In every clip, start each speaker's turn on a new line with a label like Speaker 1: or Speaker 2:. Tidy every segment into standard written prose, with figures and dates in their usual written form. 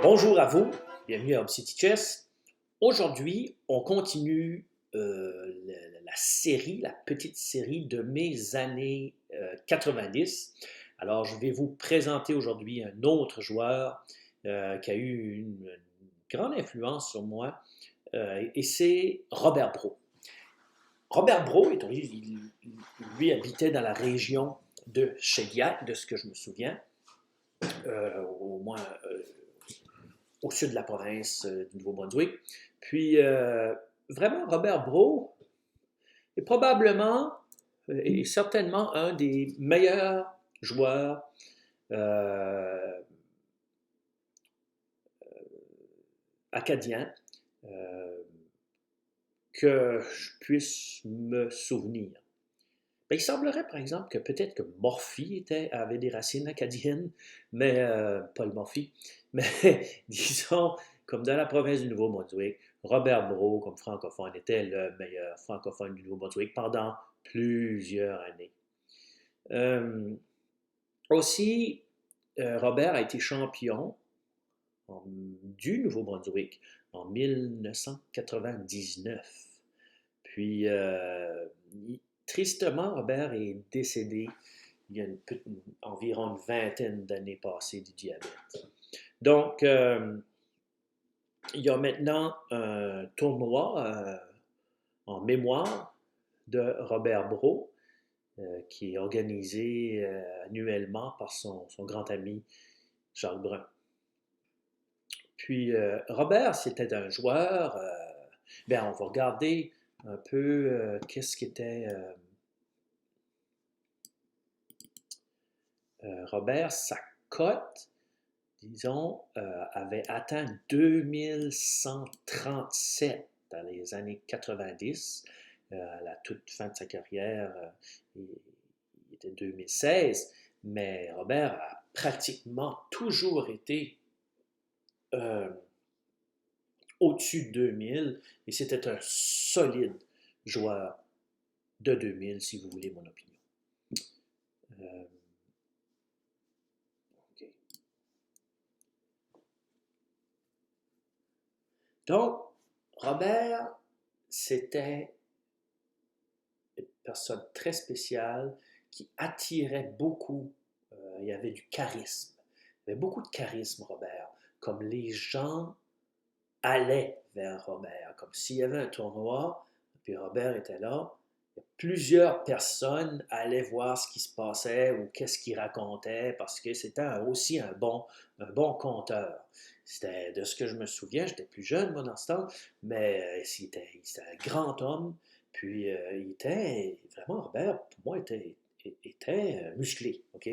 Speaker 1: Bonjour à vous, bienvenue à City Chess. Aujourd'hui, on continue la série, la petite série de mes années 90. Alors, je vais vous présenter aujourd'hui un autre joueur qui a eu une grande influence sur moi, et c'est Robert Brault. Robert Brault, lui habitait dans la région de Shediac, de ce que je me souviens, au moins au sud de la province du Nouveau-Brunswick. Puis, vraiment, Robert Brault est probablement et certainement un des meilleurs joueurs euh, acadiens que je puisse me souvenir. Ben, il semblerait, par exemple, que peut-être que Morphy avait des racines acadiennes, mais Paul Morphy, mais disons, comme dans la province du Nouveau-Brunswick, Robert Brault, comme francophone, était le meilleur francophone du Nouveau-Brunswick pendant plusieurs années. Aussi, Robert a été champion du Nouveau-Brunswick en 1999. Puis, tristement, Robert est décédé il y a environ une vingtaine d'années passées du diabète. Donc, il y a maintenant un tournoi en mémoire de Robert Brault qui est organisé annuellement par son grand ami Jacques Brun. Puis, Robert, c'était un joueur. Bien, on va regarder un peu qu'est-ce qu'était Robert. Sa cote, disons, avait atteint 2137 dans les années 90. À la toute fin de sa carrière, il était 2016. Mais Robert a pratiquement toujours été au-dessus de 2000 et c'était un solide joueur de 2000, si vous voulez mon opinion. Okay. Donc, Robert, c'était une personne très spéciale qui attirait beaucoup. Il y avait du charisme. Il y avait beaucoup de charisme, Robert. Comme les gens allaient vers Robert. Comme s'il y avait un tournoi, puis Robert était là, plusieurs personnes allaient voir ce qui se passait ou qu'est-ce qu'il racontait parce que c'était aussi un bon conteur. C'était, de ce que je me souviens, j'étais plus jeune moi dans ce temps, mais c'était un grand homme, puis il était vraiment, Robert, pour moi, était musclé, ok?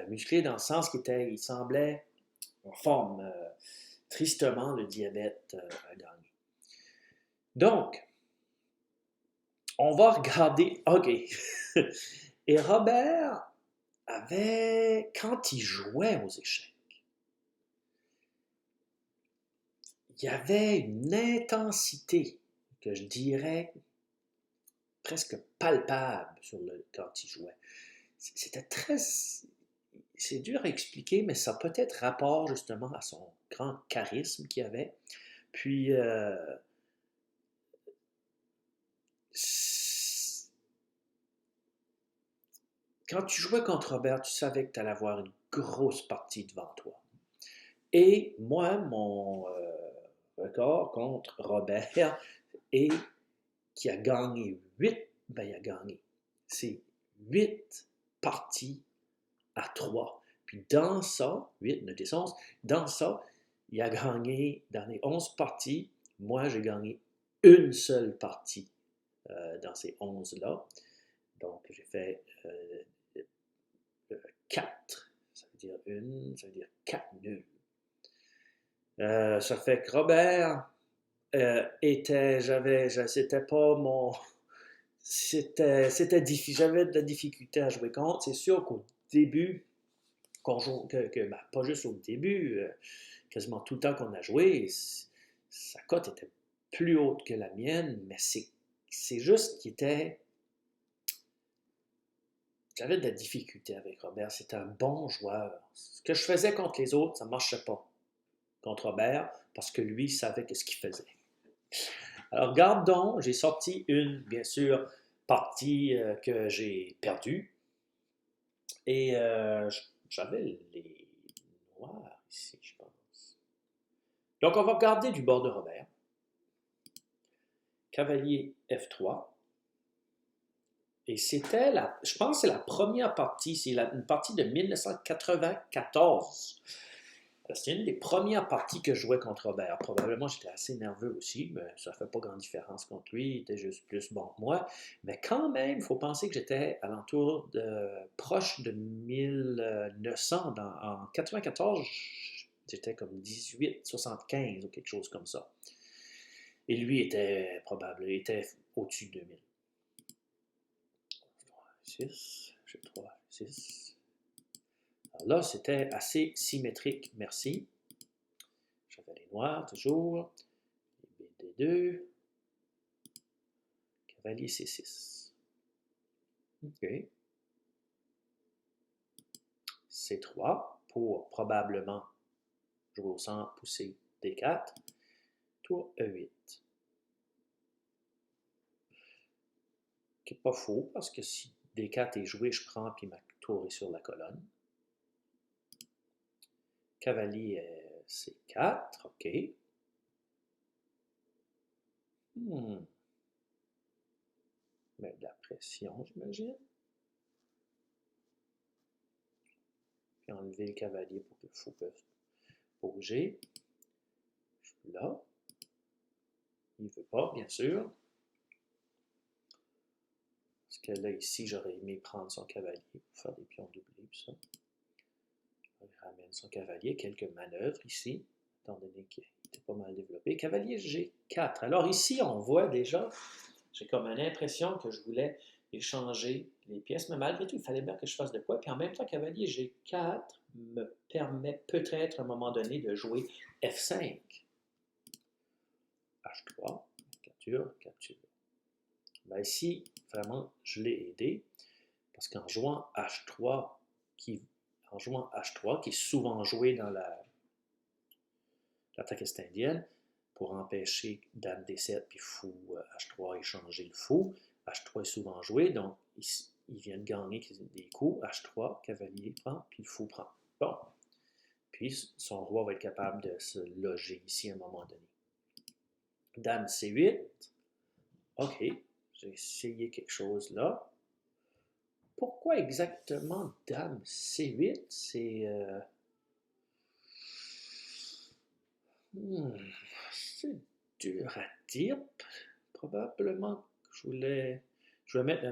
Speaker 1: Musclé dans le sens il semblait en forme. Tristement, le diabète a gagné. Donc, on va regarder. OK. Et Robert avait, quand il jouait aux échecs, il y avait une intensité que je dirais presque palpable quand il jouait. C'était très. C'est dur à expliquer, mais ça peut être rapport justement à son grand charisme qu'il avait. Puis, quand tu jouais contre Robert, tu savais que tu allais avoir une grosse partie devant toi. Et moi, mon record contre Robert est qui a gagné 8, ben il a gagné. C'est 8 parties à 3. Puis dans ça, 8, 9, 10, 11, dans ça, il a gagné dans les 11 parties. Moi, j'ai gagné une seule partie dans ces 11-là. Donc, j'ai fait 4. Ça veut dire une, ça veut dire 4 nuls. Ça fait que Robert c'était pas mon, c'était difficile, j'avais de la difficulté à jouer contre. C'est sûr qu'au début, ben, pas juste au début, quasiment tout le temps qu'on a joué, sa cote était plus haute que la mienne, mais c'est juste qu'il était. J'avais de la difficulté avec Robert. C'était un bon joueur. Ce que je faisais contre les autres, ça ne marchait pas. contre Robert parce que lui savait ce qu'il faisait. Alors, regarde donc, j'ai sorti une, bien sûr, partie que j'ai perdue. Et j'avais les noirs ici, je pense. Donc, on va regarder du bord de Robert. Cavalier F3. Et c'était, je pense que c'est la première partie, c'est une partie de 1994. C'est une des premières parties que je jouais contre Robert. Probablement, j'étais assez nerveux aussi, mais ça ne fait pas grande différence contre lui. Il était juste plus bon que moi. Mais quand même, il faut penser que j'étais alentour proche de 1900. En 94, j'étais comme 1875 ou quelque chose comme ça. Et lui était au-dessus de 2000. 6, j'ai 3, 6. Alors là, c'était assez symétrique, merci. J'avais les noirs toujours. Les BD2. Cavalier C6. OK. C3 pour probablement jouer au centre, pousser D4. Tour E8. Qui n'est pas faux, parce que si D4 est joué, je prends, puis ma tour est sur la colonne. Cavalier C4, OK. Mettre de la pression, j'imagine. Puis enlever le cavalier pour que le fou puisse bouger. Je suis là. Il ne veut pas, bien sûr. Parce que là, ici, j'aurais aimé prendre son cavalier pour faire des pions doublés, puis ça. Il ramène son cavalier, quelques manœuvres ici, étant donné qu'il était pas mal développé. Cavalier G4. Alors ici, on voit déjà, j'ai comme une impression que je voulais échanger les pièces, mais malgré tout, il fallait bien que je fasse de quoi. Puis en même temps, cavalier G4 me permet peut-être à un moment donné de jouer F5. H3, capture, capture. Ben ici, vraiment, je l'ai aidé, parce qu'en jouant H3, qui est souvent joué dans l'attaque est-indienne, pour empêcher Dame D7 puis Fou H3 échanger le fou. H3 est souvent joué, donc il vient de gagner des coups. H3, cavalier prend, puis le fou prend. Bon. Puis son roi va être capable de se loger ici à un moment donné. Dame C8. OK. J'ai essayé quelque chose là. Pourquoi exactement Dame C8? C'est dur à dire. Probablement que je voulais mettre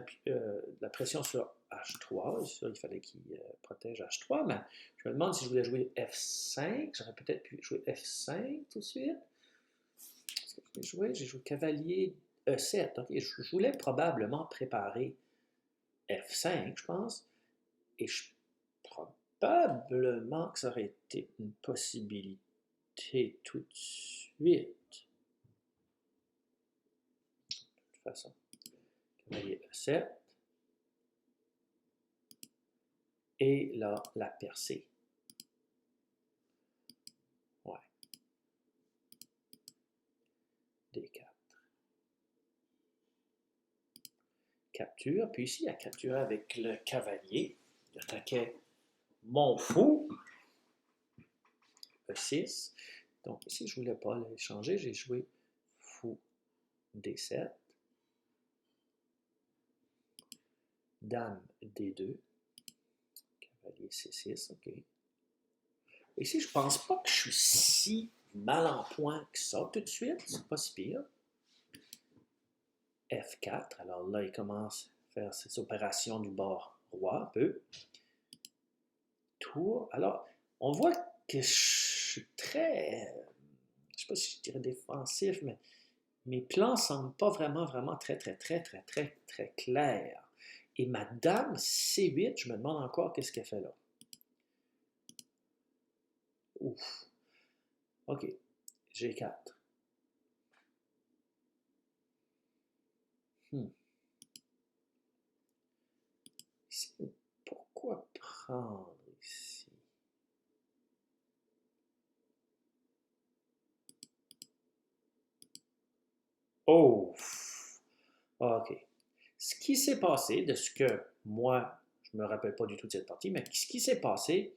Speaker 1: la pression sur H3. Ça, il fallait qu'il protège H3, mais je me demande si je voulais jouer F5. J'aurais peut-être pu jouer F5 tout de suite. Qu'est-ce que j'ai joué? J'ai joué cavalier E7. Okay. Je voulais probablement préparer F5, je pense. Et probablement que ça aurait été une possibilité tout de suite. De toute façon. Cavalier E7. Et là, la percée. Ouais. D4. Capture. Puis ici, il a capturé avec le cavalier. Il attaquait mon fou. E6. Donc ici, je ne voulais pas l'échanger. J'ai joué fou D7. Dame D2. Cavalier C6. OK. Ici, je ne pense pas que je suis si mal en point que ça tout de suite. C'est pas si pire. F4. Alors là, il commence à faire cette opération du bord roi un peu. Tour. Alors, on voit que je suis très, je ne sais pas si je dirais défensif, mais mes plans ne semblent pas vraiment très clairs. Et ma dame C8, je me demande encore qu'est-ce qu'elle fait là. Ouf. OK. G4. Pourquoi prendre ici? Oh! OK. Ce qui s'est passé, de ce que moi, je ne me rappelle pas du tout de cette partie, mais ce qui s'est passé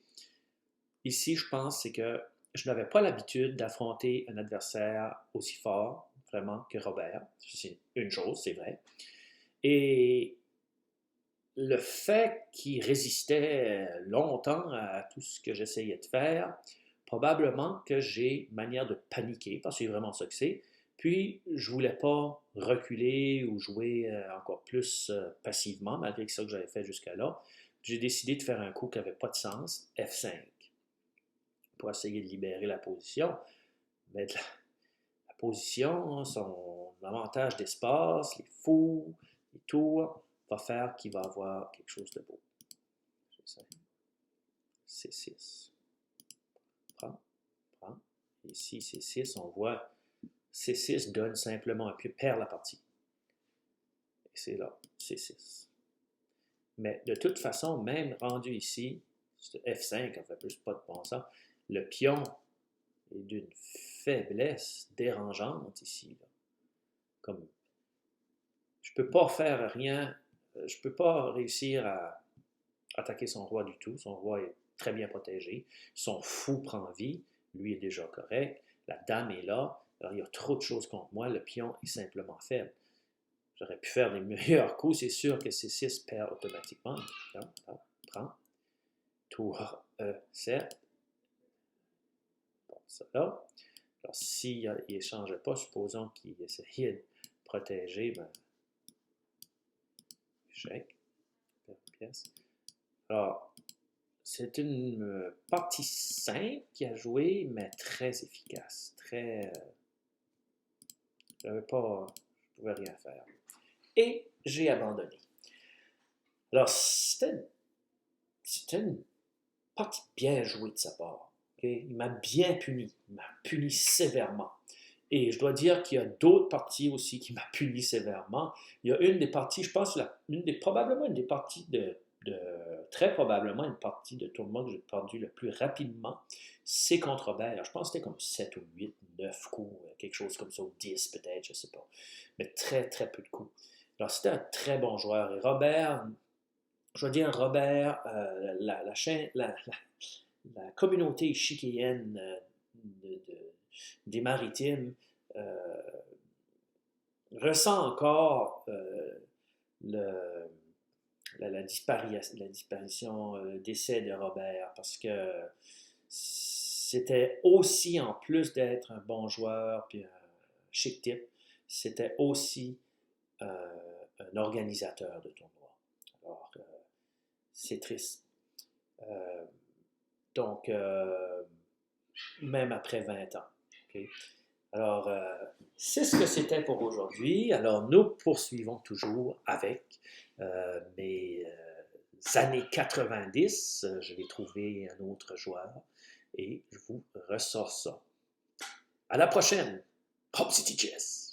Speaker 1: ici, je pense, c'est que je n'avais pas l'habitude d'affronter un adversaire aussi fort, vraiment, que Robert. C'est une chose, c'est vrai. Et le fait qu'il résistait longtemps à tout ce que j'essayais de faire, probablement que j'ai une manière de paniquer, parce que c'est vraiment ça que c'est. Puis, je voulais pas reculer ou jouer encore plus passivement, malgré que ça que j'avais fait jusqu'à là. J'ai décidé de faire un coup qui n'avait pas de sens, F5, pour essayer de libérer la position. Mais la position, son avantage d'espace, les fous, les tours, va faire qu'il va avoir quelque chose de beau. C6. Prends, prends. Ici, C6, on voit C6 donne simplement un pied, perd la partie. Et c'est là, C6. Mais de toute façon, même rendu ici, F5, en fait plus pas de bon sens, le pion est d'une faiblesse dérangeante ici. Là. Comme, je ne peux pas faire rien, je ne peux pas réussir à attaquer son roi du tout. Son roi est très bien protégé. Son fou prend vie. Lui est déjà correct. La dame est là. Alors, il y a trop de choses contre moi. Le pion est simplement faible. J'aurais pu faire des meilleurs coups. C'est sûr que C6 perd automatiquement. Prends. Tour E7. Bon, ça là. Alors, s'il n'échangeait pas, supposons qu'il essayait de protéger, ben, échec. Perd une pièce. Alors, c'est une partie simple qui a joué, mais très efficace. Très. Je pouvais rien faire. Et j'ai abandonné. Alors, c'était une partie bien jouée de sa part. Okay? Il m'a bien puni. Il m'a puni sévèrement. Et je dois dire qu'il y a d'autres parties aussi qui m'a puni sévèrement. Il y a une des parties, je pense, probablement une des parties très probablement une partie de tournoi que j'ai perdu le plus rapidement, c'est contre Robert. Je pense que c'était comme 7 ou 8, 9 coups, quelque chose comme ça, ou 10 peut-être, je ne sais pas. Mais très, très peu de coups. Alors, c'était un très bon joueur. Et Robert, je veux dire, Robert, la communauté chikéenne des Maritimes euh, ressent encore le, la disparition, le décès de Robert, parce que c'était aussi, en plus d'être un bon joueur, puis un chic type, c'était aussi un organisateur de tournois. Alors, c'est triste. Euh, donc, même après 20 ans. Okay? Alors, c'est ce que c'était pour aujourd'hui. Alors, nous poursuivons toujours avec mes années 90. Je vais trouver un autre joueur et je vous ressors ça. À la prochaine! Hop City Chess!